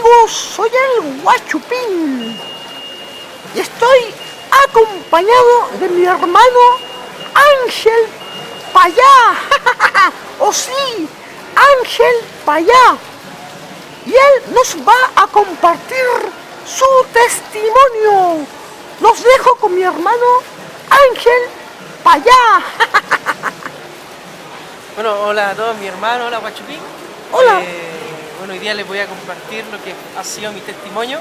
amigos, soy el Guachupín y estoy acompañado de mi hermano Ángel Payá. ¡Oh sí! Ángel Payá. Y él nos va a compartir su testimonio. Los dejo con mi hermano Ángel Payá. Bueno, hola a todos, mi hermano, hola Guachupín. Hola. Bueno, hoy día les voy a compartir lo que ha sido mi testimonio.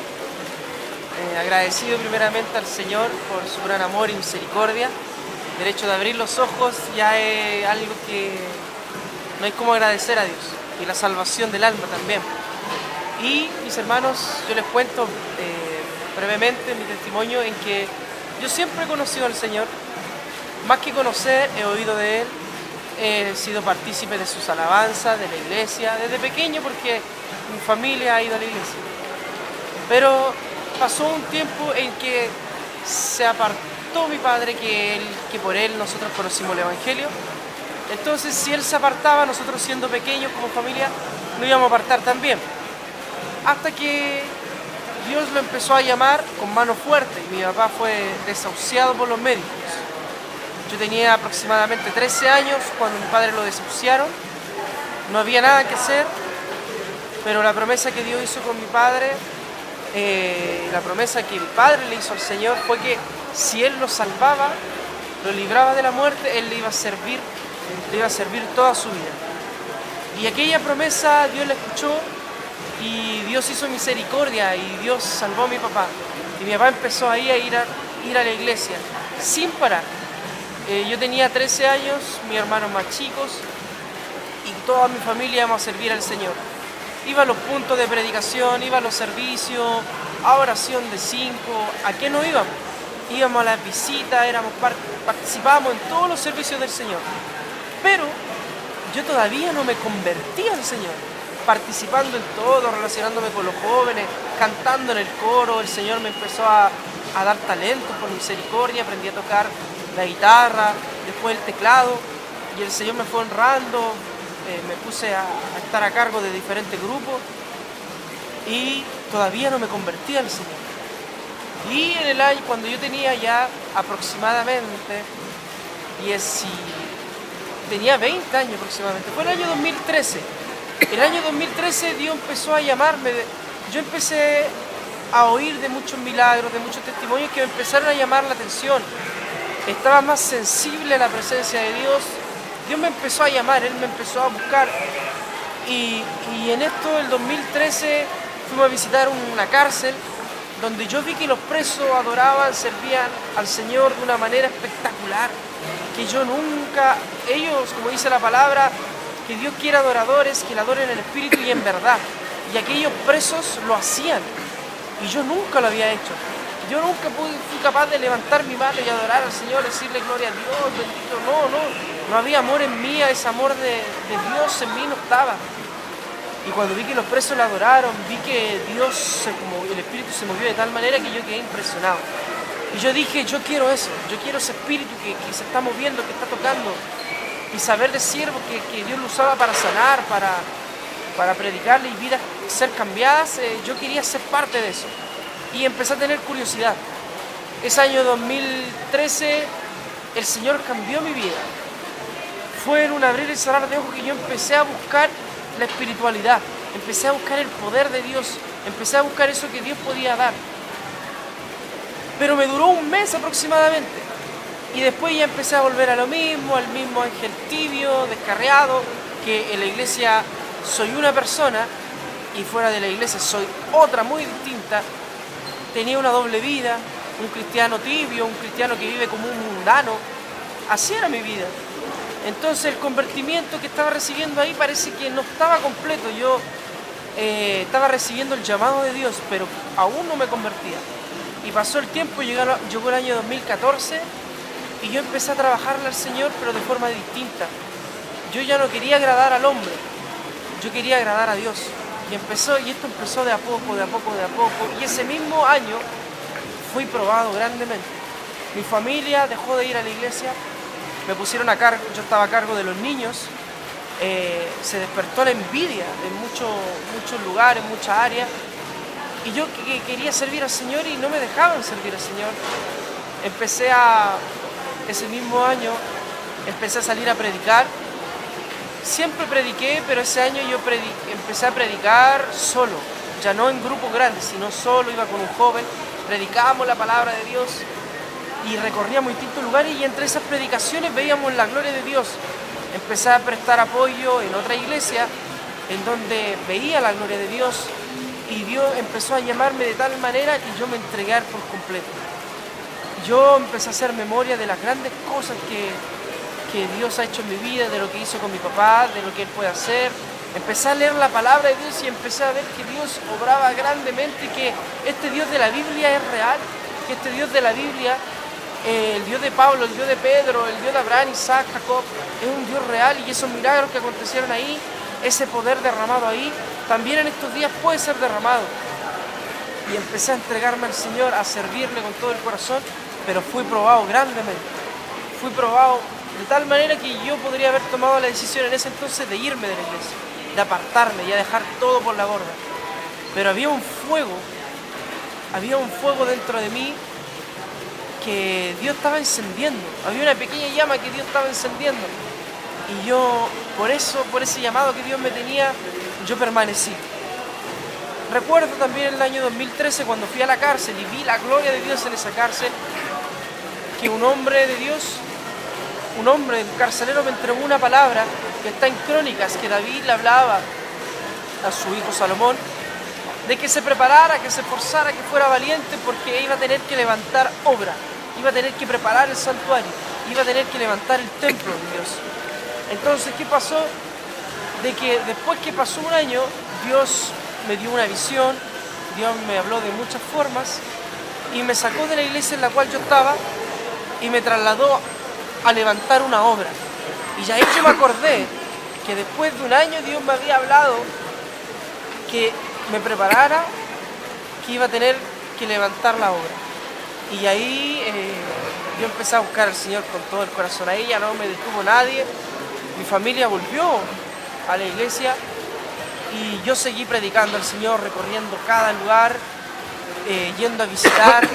Agradecido primeramente al Señor por su gran amor y misericordia. El hecho de abrir los ojos ya es algo que no hay cómo agradecer a Dios. Y la salvación del alma también. Y mis hermanos, yo les cuento brevemente mi testimonio en que yo siempre he conocido al Señor. Más que conocer, he oído de Él. He sido partícipe de sus alabanzas, de la iglesia, desde pequeño porque mi familia ha ido a la iglesia. Pero pasó un tiempo en que se apartó mi padre, que por él nosotros conocimos el Evangelio. Entonces, si él se apartaba, nosotros siendo pequeños como familia, nos íbamos a apartar también. Hasta que Dios lo empezó a llamar con mano fuerte y mi papá fue desahuciado por los médicos. Yo tenía aproximadamente 13 años cuando mi padre lo desahuciaron. No había nada que hacer, pero la promesa que Dios hizo con mi padre, la promesa que mi padre le hizo al Señor fue que si Él lo salvaba, lo libraba de la muerte, Él le iba a servir toda su vida. Y aquella promesa Dios la escuchó y Dios hizo misericordia y Dios salvó a mi papá. Y mi papá empezó ahí a ir a la iglesia sin parar. Yo tenía 13 años, mis hermanos más chicos y toda mi familia íbamos a servir al Señor. Iba a los puntos de predicación, iba a los servicios, a oración de 5. ¿A qué no íbamos? Íbamos a las visitas, participábamos en todos los servicios del Señor. Pero yo todavía no me convertía al Señor. Participando en todo, relacionándome con los jóvenes, cantando en el coro, el Señor me empezó a dar talento por misericordia, aprendí a tocar la guitarra, después el teclado, y el Señor me fue honrando, me puse a estar a cargo de diferentes grupos y todavía no me convertí al Señor. Y en el año, cuando yo tenía ya aproximadamente tenía 20 años aproximadamente, fue el año 2013. El año 2013 Dios empezó a llamarme, yo empecé a oír de muchos milagros, de muchos testimonios que me empezaron a llamar la atención. Estaba más sensible a la presencia de Dios. Dios me empezó a llamar, Él me empezó a buscar. Y en esto, el 2013, fuimos a visitar una cárcel donde yo vi que los presos adoraban, servían al Señor de una manera espectacular. Que yo nunca, ellos, como dice la palabra, que Dios quiere adoradores, que le adoren en espíritu y en verdad. Y aquellos presos lo hacían. Y yo nunca lo había hecho. Yo nunca fui capaz de levantar mi mano y adorar al Señor, decirle gloria a Dios, bendito. No había amor en mí, ese amor de Dios en mí no estaba. Y cuando vi que los presos le adoraron, vi que el Espíritu se movió de tal manera que yo quedé impresionado. Y yo dije, yo quiero eso, yo quiero ese Espíritu que se está moviendo, que está tocando. Y saber de siervo que Dios lo usaba para sanar, para predicarle y vidas ser cambiadas, yo quería ser parte de eso. Y empecé a tener curiosidad. Ese año 2013 el Señor cambió mi vida. Fue en un abrir y cerrar de ojos que yo empecé a buscar la espiritualidad. Empecé a buscar el poder de Dios. Empecé a buscar eso que Dios podía dar. Pero me duró un mes aproximadamente. Y después ya empecé a volver a lo mismo, al mismo ángel tibio, descarriado, que en la iglesia soy una persona y fuera de la iglesia soy otra muy distinta. Tenía una doble vida, un cristiano tibio, un cristiano que vive como un mundano. Así era mi vida. Entonces el convertimiento que estaba recibiendo ahí parece que no estaba completo. Yo estaba recibiendo el llamado de Dios, pero aún no me convertía. Y pasó el tiempo, llegó el año 2014 y yo empecé a trabajarle al Señor, pero de forma distinta. Yo ya no quería agradar al hombre, yo quería agradar a Dios. Y esto empezó de a poco. Y ese mismo año fui probado grandemente. Mi familia dejó de ir a la iglesia, me pusieron a cargo, yo estaba a cargo de los niños. Se despertó la envidia en muchos lugares, en muchas áreas. Y yo que quería servir al Señor y no me dejaban servir al Señor. Ese mismo año, empecé a salir a predicar. Siempre prediqué, pero ese año empecé a predicar solo. Ya no en grupos grandes, sino solo, iba con un joven, predicábamos la palabra de Dios y recorríamos distintos lugares y entre esas predicaciones veíamos la gloria de Dios. Empecé a prestar apoyo en otra iglesia en donde veía la gloria de Dios y Dios empezó a llamarme de tal manera que yo me entregué por completo. Yo empecé a hacer memoria de las grandes cosas que Dios ha hecho en mi vida, de lo que hizo con mi papá, de lo que Él puede hacer. Empecé a leer la palabra de Dios y empecé a ver que Dios obraba grandemente y que este Dios de la Biblia es real, que este Dios de la Biblia, el Dios de Pablo, el Dios de Pedro, el Dios de Abraham, Isaac, Jacob, es un Dios real y esos milagros que acontecieron ahí, ese poder derramado ahí, también en estos días puede ser derramado. Y empecé a entregarme al Señor, a servirle con todo el corazón, pero fui probado grandemente. Fui probado de tal manera que yo podría haber tomado la decisión en ese entonces de irme de la iglesia, de apartarme y a dejar todo por la borda. Pero había un fuego dentro de mí que Dios estaba encendiendo. Había una pequeña llama que Dios estaba encendiendo. Y yo, por ese llamado que Dios me tenía, yo permanecí. Recuerdo también el año 2013 cuando fui a la cárcel y vi la gloria de Dios en esa cárcel, que un hombre de Dios, un carcelero me entregó una palabra que está en Crónicas, que David le hablaba a su hijo Salomón, de que se preparara, que se esforzara, que fuera valiente, porque iba a tener que levantar obra, iba a tener que preparar el santuario, iba a tener que levantar el templo de Dios. Entonces, ¿qué pasó? De que después que pasó un año, Dios me dio una visión, Dios me habló de muchas formas y me sacó de la iglesia en la cual yo estaba y me trasladó a levantar una obra. Y ahí yo me acordé que después de un año Dios me había hablado que me preparara, que iba a tener que levantar la obra. Y ahí yo empecé a buscar al Señor con todo el corazón. Ahí ya no me detuvo nadie. Mi familia volvió a la iglesia y yo seguí predicando al Señor, recorriendo cada lugar, yendo a visitar,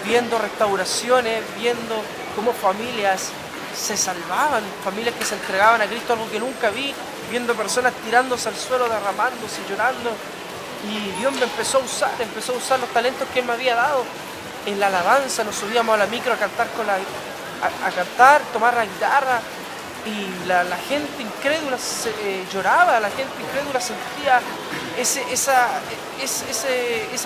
viendo restauraciones, viendo cómo familias se salvaban, familias que se entregaban a Cristo, algo que nunca vi, viendo personas tirándose al suelo, derramándose, llorando. Y Dios me empezó a usar los talentos que Él me había dado. En la alabanza nos subíamos a la micro a cantar, tomar la guitarra. Y la gente incrédula lloraba, la gente incrédula sentía esa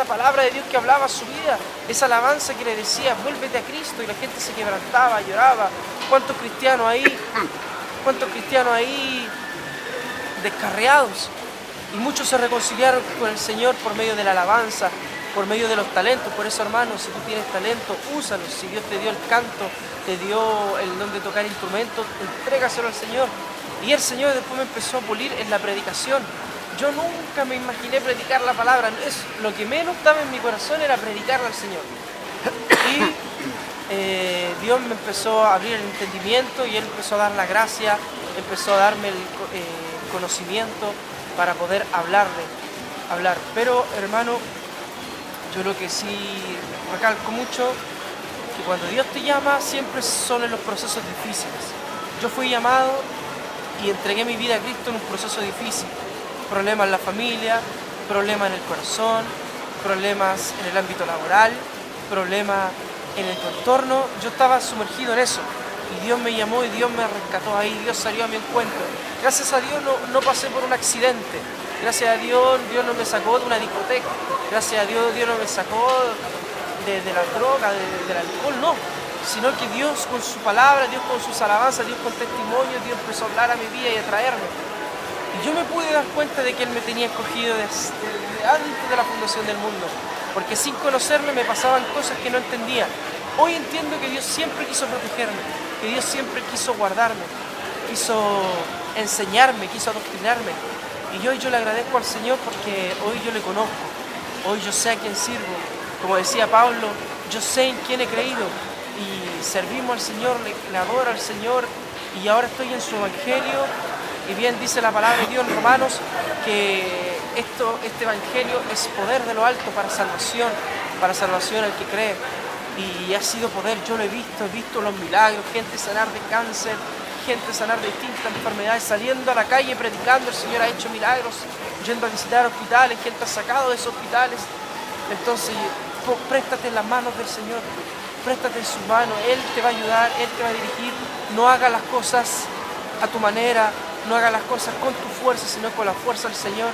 palabra de Dios que hablaba a su vida, esa alabanza que le decía, vuélvete a Cristo, y la gente se quebrantaba, lloraba. ¿Cuántos cristianos ahí descarriados? Y muchos se reconciliaron con el Señor por medio de la alabanza, por medio de los talentos. Por eso, hermanos, si tú tienes talento, úsalos. Si Dios te dio el canto, te dio el don de tocar instrumentos, entrégaselo al Señor. Y el Señor después me empezó a pulir en la predicación. Yo nunca me imaginé predicar la palabra. Lo que menos estaba en mi corazón era predicarla al Señor. Y Dios me empezó a abrir el entendimiento y Él empezó a dar la gracia, empezó a darme el conocimiento para poder hablar. Pero, hermano, yo lo que sí recalco mucho, que cuando Dios te llama siempre son en los procesos difíciles. Yo fui llamado y entregué mi vida a Cristo en un proceso difícil. Problemas en la familia, problemas en el corazón, problemas en el ámbito laboral, problemas en el entorno. Yo estaba sumergido en eso y Dios me llamó y Dios me rescató ahí, Dios salió a mi encuentro. Gracias a Dios no pasé por un accidente. Gracias a Dios, Dios no me sacó de una discoteca. Gracias a Dios, Dios no me sacó de la droga, del alcohol, no. Sino que Dios con su palabra, Dios con sus alabanzas, Dios con testimonios, Dios empezó a hablar a mi vida y a traerme. Y yo me pude dar cuenta de que Él me tenía escogido desde antes de la fundación del mundo. Porque sin conocerle me pasaban cosas que no entendía. Hoy entiendo que Dios siempre quiso protegerme, que Dios siempre quiso guardarme, quiso enseñarme, quiso adoctrinarme. Y hoy yo le agradezco al Señor porque hoy yo le conozco, hoy yo sé a quién sirvo. Como decía Pablo, yo sé en quién he creído y servimos al Señor, le adoro al Señor y ahora estoy en su evangelio. Y bien dice la palabra de Dios en Romanos que este evangelio es poder de lo alto para salvación al que cree. Y ha sido poder, yo lo he visto los milagros, gente sanar de cáncer, gente sanar de distintas enfermedades, saliendo a la calle predicando, el Señor ha hecho milagros, yendo a visitar hospitales, gente ha sacado de esos hospitales. Entonces, préstate en las manos del Señor, préstate en sus manos, Él te va a ayudar, Él te va a dirigir. No hagas las cosas a tu manera, no hagas las cosas con tu fuerza, sino con la fuerza del Señor.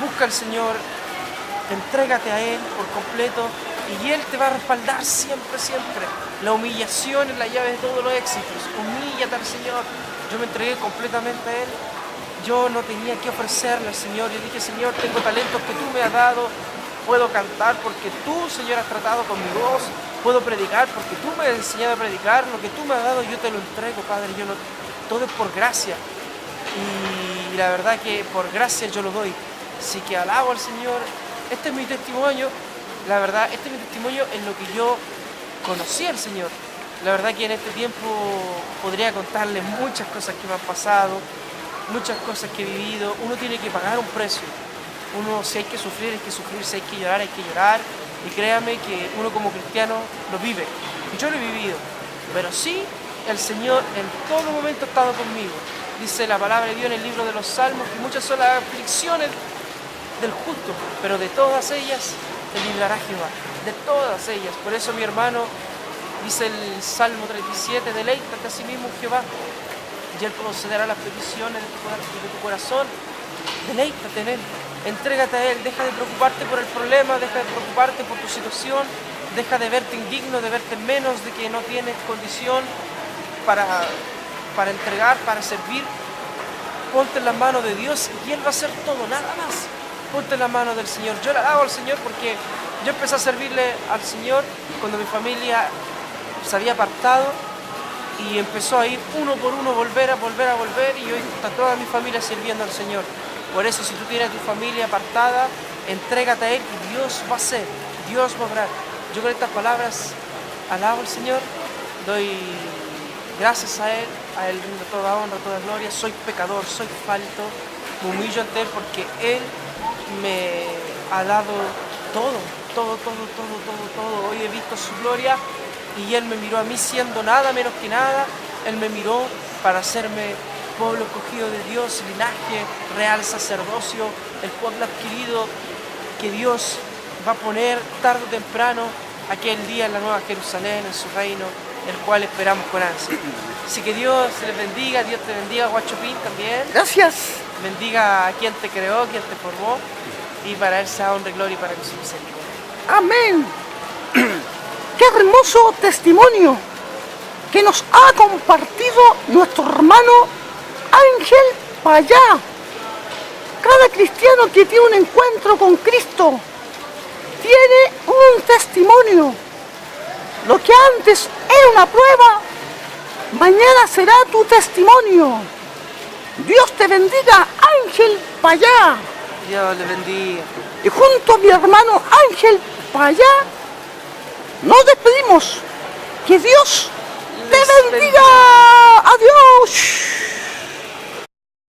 Busca al Señor, entrégate a Él por completo y Él te va a respaldar siempre, siempre. La humillación es la llave de todos los éxitos. Humíllate al Señor. Yo me entregué completamente a Él. Yo no tenía que ofrecerle al Señor. Yo dije, Señor, tengo talentos que tú me has dado. Puedo cantar porque tú, Señor, has tratado con mi voz. Puedo predicar porque tú me has enseñado a predicar. Lo que tú me has dado yo te lo entrego, Padre. Todo es por gracia. Y la verdad que por gracia yo lo doy. Así que alabo al Señor. Este es mi testimonio. La verdad, este es mi testimonio en lo que yo conocí al Señor. La verdad que en este tiempo podría contarles muchas cosas que me han pasado, muchas cosas que he vivido. Uno tiene que pagar un precio. Uno, si hay que sufrir, hay que sufrir. Si hay que llorar, hay que llorar. Y créame que uno como cristiano lo vive. Y yo lo he vivido. Pero sí, el Señor en todo momento ha estado conmigo. Dice la palabra de Dios en el libro de los Salmos que muchas son las aflicciones del justo, pero de todas ellas te librará Jehová. De todas ellas. Por eso, mi hermano, dice el Salmo 37, deleítate a sí mismo Jehová, y Él concederá las peticiones de tu corazón. Deleítate en Él, entrégate a Él, deja de preocuparte por el problema, deja de preocuparte por tu situación, deja de verte indigno, de verte menos, de que no tienes condición para entregar, para servir. Ponte en las manos de Dios y Él va a hacer todo, nada más. Ponte en las manos del Señor. Yo le hago al Señor porque yo empecé a servirle al Señor cuando mi familia se había apartado y empezó a ir uno por uno, volver y hoy está toda mi familia sirviendo al Señor. Por eso, si tú tienes a tu familia apartada, entrégate a Él y Dios va a hacer, Dios va a obrar. Yo con estas palabras alabo al Señor, doy gracias a Él rindo toda honra, toda gloria. Soy pecador, soy falto, me humillo ante Él porque Él me ha dado todo. Hoy he visto su gloria y Él me miró a mí siendo nada menos que nada. Él me miró para hacerme pueblo escogido de Dios, linaje, real sacerdocio, el pueblo adquirido que Dios va a poner tarde o temprano aquel día en la Nueva Jerusalén, en su reino, el cual esperamos con ansia. Así que Dios les bendiga, Dios te bendiga, Guachopín también. Gracias. Bendiga a quien te creó, quien te formó, y para Él sea honra y gloria y para que su misericordia. Amén. Qué hermoso testimonio que nos ha compartido nuestro hermano Ángel Payá. Cada cristiano que tiene un encuentro con Cristo tiene un testimonio. Lo que antes era una prueba, mañana será tu testimonio. Dios te bendiga, Ángel Payá. Dios le bendiga. Y junto a mi hermano Ángel Payá, nos despedimos. Que Dios te bendiga. Adiós.